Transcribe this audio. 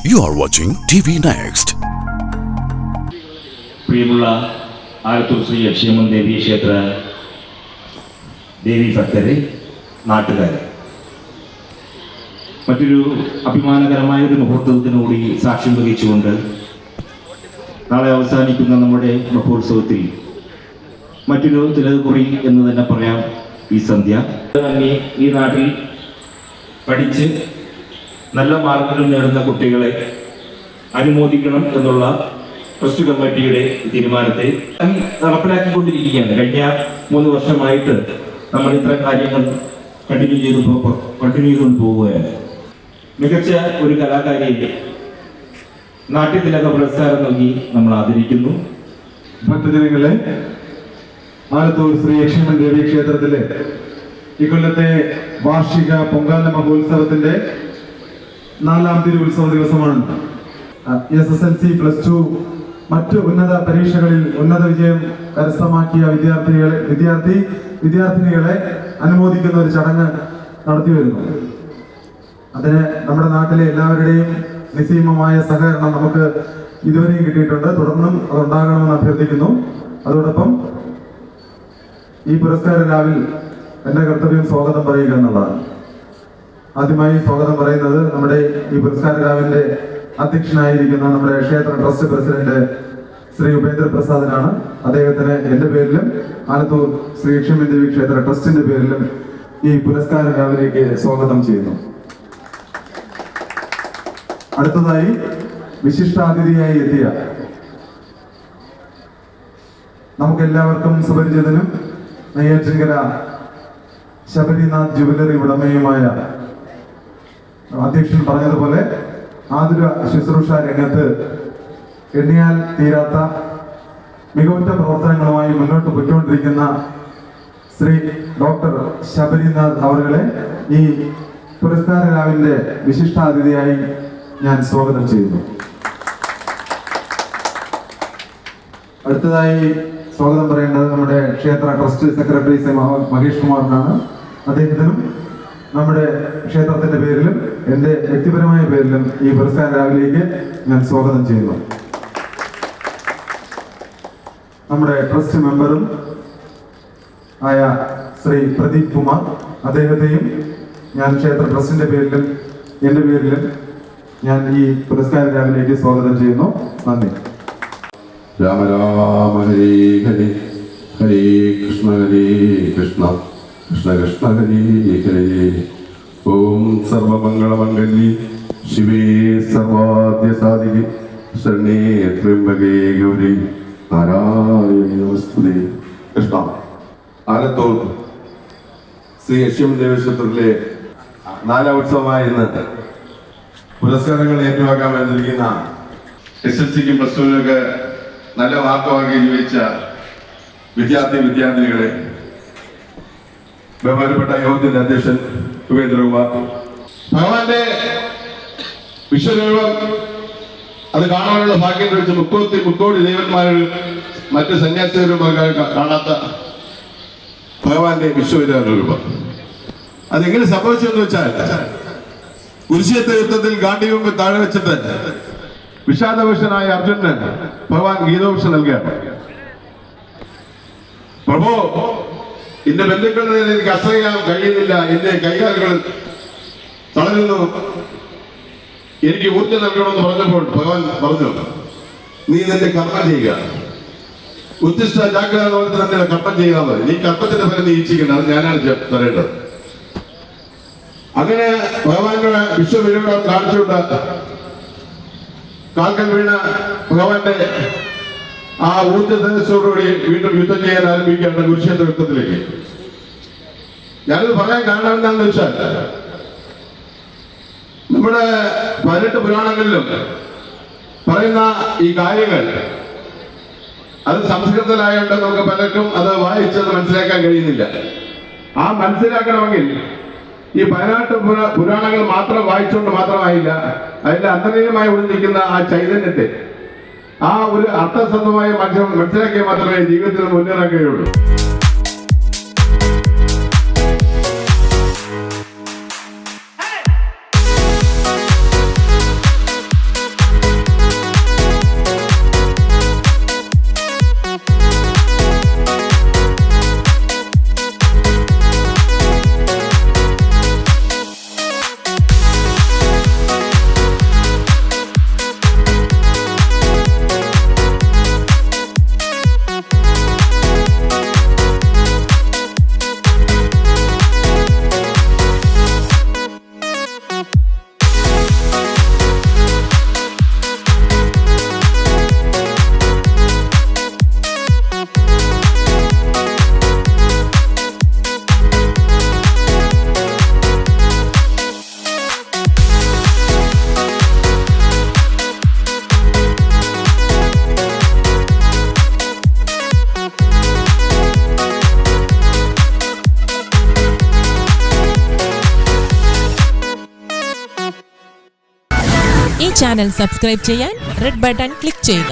You are watching TV Next. പ്രിയമുള്ള ആലത്തൂർ ശ്രീ അക്ഷയമൻ ദേവി ക്ഷേത്ര ദേവി ഭക്തരെ, നാട്ടുകാരെ, മറ്റൊരു അഭിമാനകരമായൊരു മുഹൂർത്തത്തിനുകൂടി സാക്ഷ്യം വഹിച്ചുകൊണ്ട് നാളെ അവസാനിക്കുന്ന നമ്മുടെ മഹോത്സവത്തിൽ മറ്റൊരു തിലകുറി എന്ന് തന്നെ പറയാം ഈ സന്ധ്യ. ഈ നാട്ടിൽ പഠിച്ച് നല്ല മാർക്കുകൾ നേടുന്ന കുട്ടികളെ അനുമോദിക്കണം എന്നുള്ള ട്രസ്റ്റ് കമ്മിറ്റിയുടെ തീരുമാനത്തെ നടപ്പിലാക്കിക്കൊണ്ടിരിക്കുകയാണ്. കഴിഞ്ഞ 3 വർഷമായിട്ട് നമ്മൾ ഇത്തരം കാര്യങ്ങൾ കണ്ടിന്യൂ ചെയ്തുകൊണ്ട് പോവുകയാണ്. മികച്ച ഒരു കലാകാരിയെ നാട്യത്തിലക പുരസ്കാരം നൽകി നമ്മൾ ആദരിക്കുന്നു. ഭക്തജനങ്ങളെ, ആലത്തൂർ ശ്രീ അക്ഷയമൻ ദേവി ക്ഷേത്രത്തിലെ ഇക്കൊല്ലത്തെ വാർഷിക പൊങ്കാല മഹോത്സവത്തിന്റെ 4ാം തിരുവുത്സവ ദിവസമാണ്. SSLC +2 മറ്റു ഉന്നത പരീക്ഷകളിൽ ഉന്നത വിജയം കരസ്ഥമാക്കിയ വിദ്യാർത്ഥിനികളെ അനുമോദിക്കുന്ന ഒരു ചടങ്ങ് നടത്തി വരുന്നു. അതിന് നമ്മുടെ നാട്ടിലെ എല്ലാവരുടെയും നിസ്സീമമായ സഹകരണം നമുക്ക് ഇതുവരെയും കിട്ടിയിട്ടുണ്ട്. തുടർന്നും അതുണ്ടാകണമെന്ന് അഭ്യർത്ഥിക്കുന്നു. അതോടൊപ്പം ഈ പുരസ്കാര രാവിൽ എന്റെ കർത്തവ്യം സ്വാഗതം പറയുക എന്നുള്ളതാണ്. ആദ്യമായി സ്വാഗതം പറയുന്നത് നമ്മുടെ ഈ പുരസ്കാര രാവിന്റെ അധ്യക്ഷനായിരിക്കുന്ന നമ്മുടെ ക്ഷേത്ര ട്രസ്റ്റ് പ്രസിഡന്റ് ശ്രീ ഉപേന്ദ്ര പ്രസാദിനാണ്. അദ്ദേഹത്തിന് എന്റെ പേരിലും ആലത്തൂർ ശ്രീ അക്ഷയമൻ ദേവി ക്ഷേത്ര ട്രസ്റ്റിന്റെ പേരിലും ഈ പുരസ്കാര രാവിലേക്ക് സ്വാഗതം ചെയ്യുന്നു. അടുത്തതായി വിശിഷ്ടാതിഥിയായി എത്തിയ നമുക്കെല്ലാവർക്കും സുപരിചിതനും നെയ്യാറ്റിൻകര ശബരിനാഥ് ജുവലറി ഉടമയുമായ അധ്യക്ഷൻ പറഞ്ഞതുപോലെ ആതുര ശുശ്രൂഷ രംഗത്ത് എണ്ണിയാൽ തീരാത്ത മികവുറ്റ പ്രവർത്തനങ്ങളുമായി മുന്നോട്ട് പോയിക്കൊണ്ടിരിക്കുന്ന ശ്രീ ഡോക്ടർ ശബരിനാഥ് അവരുടെ ഈ പുരസ്കാര രാവിന്റെ വിശിഷ്ടാതിഥിയായി ഞാൻ സ്വാഗതം ചെയ്യുന്നു. അടുത്തതായി സ്വാഗതം പറയേണ്ടത് നമ്മുടെ ക്ഷേത്ര ട്രസ്റ്റ് സെക്രട്ടറി ശ്രീ മഹേഷ് കുമാറിനാണ്. അദ്ദേഹത്തിനും നമ്മുടെ ക്ഷേത്രത്തിന്റെ പേരിലും എന്റെ വ്യക്തിപരമായ പേരിലും ഈ പുരസ്കാര രാവിലേക്ക് ഞാൻ സ്വാഗതം ചെയ്യുന്നു. നമ്മുടെ ട്രസ്റ്റ് മെമ്പറും ആയ ശ്രീ പ്രദീപ് കുമാർ, അദ്ദേഹത്തെയും ഞാൻ ക്ഷേത്ര ട്രസ്റ്റിന്റെ പേരിലും എന്റെ പേരിലും ഞാൻ ഈ പുരസ്കാര രാവിലേക്ക് സ്വാഗതം ചെയ്യുന്നു. നന്ദി. രാമ രാമ ഹരേ ഹരേ, ഹരേ കൃഷ്ണ കൃഷ്ണ കൃഷ്ണ ഹരേ ഹരേ. ഓം സർവമംഗളമംഗല്യേ ശിവേ സർവാദ്യസാധികേ ശരണേ ത്ര്യംബകേ ഗൗരി നാരായണി നമസ്തുതേ. കൃഷ്ണ. ആലത്തൂർ ശ്രീ അക്ഷയമൻ ദേവി ക്ഷേത്രത്തിലെ 4ാം ഉത്സവമായ ഇന്ന് പുരസ്കാരങ്ങൾ ഏറ്റുവാക്കാൻ വന്നിരിക്കുന്ന SSLCക്കും +2 നല്ല മാർക്ക് വാങ്ങി ജീവിച്ച വിദ്യാർത്ഥിനികളെ, ബഹുമാനപ്പെട്ട യോഗത്തിന്റെ അധ്യക്ഷൻ ഉപേന്ദ്രകുമാർ, ഭഗവാന്റെ വിശ്വരൂപം അത് കാണാനുള്ള ഭാഗ്യം ലഭിച്ച 30 ദേവന്മാരിൽ മറ്റ് സന്യാസികളും കാണാത്ത ഭഗവാന്റെ വിശ്വരൂപം അതെങ്ങനെ സംഭവിച്ചെന്ന് വെച്ചാൽ, കുരിശിയത്തെ യുദ്ധത്തിൽ ഗാന്ധിമുമ്പ് താഴെ വെച്ചിട്ട് വിഷാദഭൂഷനായ അർജുനന് ഭഗവാൻ ഗീതോപദേശം നൽകുകയാണ്. പ്രഭു, എന്റെ ബന്ധുക്കളെ എനിക്ക് അസഹിക്കാൻ കഴിയുന്നില്ല, എന്റെ കൈകാലുകൾ തളരുന്നു, എനിക്ക് ഊർജ്ജം നൽകണമെന്ന് പറഞ്ഞപ്പോൾ ഭഗവാൻ പറഞ്ഞു, നീ നിന്റെ കർമ്മം ചെയ്യുക, ഉദ്ദിഷ്ട ജാഗ്രത തന്നെ കർമ്മം ചെയ്താൽ മതി, നീ കർമ്മത്തിന്റെ ഫലം നീ ഇച്ഛിക്കണം, അത് ഞാനാണ് തരേണ്ടത്. അങ്ങനെ ഭഗവാന്റെ വിശ്വവിരൂപം കാണിച്ചുകൊണ്ട് കാൽക്കൽ വീണ ഭഗവാന്റെ ആ ഊർജ്ജത്തോടുകൂടി വീണ്ടും യുദ്ധം ചെയ്യാൻ ആരംഭിക്കുകയാണ് കുരുക്ഷേത്ര യുദ്ധത്തിലേക്ക്. ഞാനിത് പറയാൻ കാരണം എന്താണെന്ന് വെച്ചാൽ, നമ്മുടെ 18 പുരാണങ്ങളിലും പറയുന്ന ഈ കാര്യങ്ങൾ അത് സംസ്കൃതത്തിലായതുകൊണ്ട് നമുക്ക് പലർക്കും അത് വായിച്ചത് മനസ്സിലാക്കാൻ കഴിയുന്നില്ല. ആ മനസ്സിലാക്കണമെങ്കിൽ ഈ 18 പുരാണങ്ങൾ മാത്രം വായിച്ചുകൊണ്ട് മാത്രമായില്ല, അതിന്റെ അന്തരീയമായി ഒളിഞ്ഞിരിക്കുന്ന ആ ചൈതന്യത്തെ, ആ ഒരു അർത്ഥസന്ധമായ മനസ്സിലാക്കിയാൽ മാത്രമേ ജീവിതത്തിൽ മുന്നേറാൻ കഴിയുള്ളൂ. ഈ ചാനൽ സബ്സ്ക്രൈബ് ചെയ്യാൻ റെഡ് ബട്ടൺ ക്ലിക്ക് ചെയ്യുക.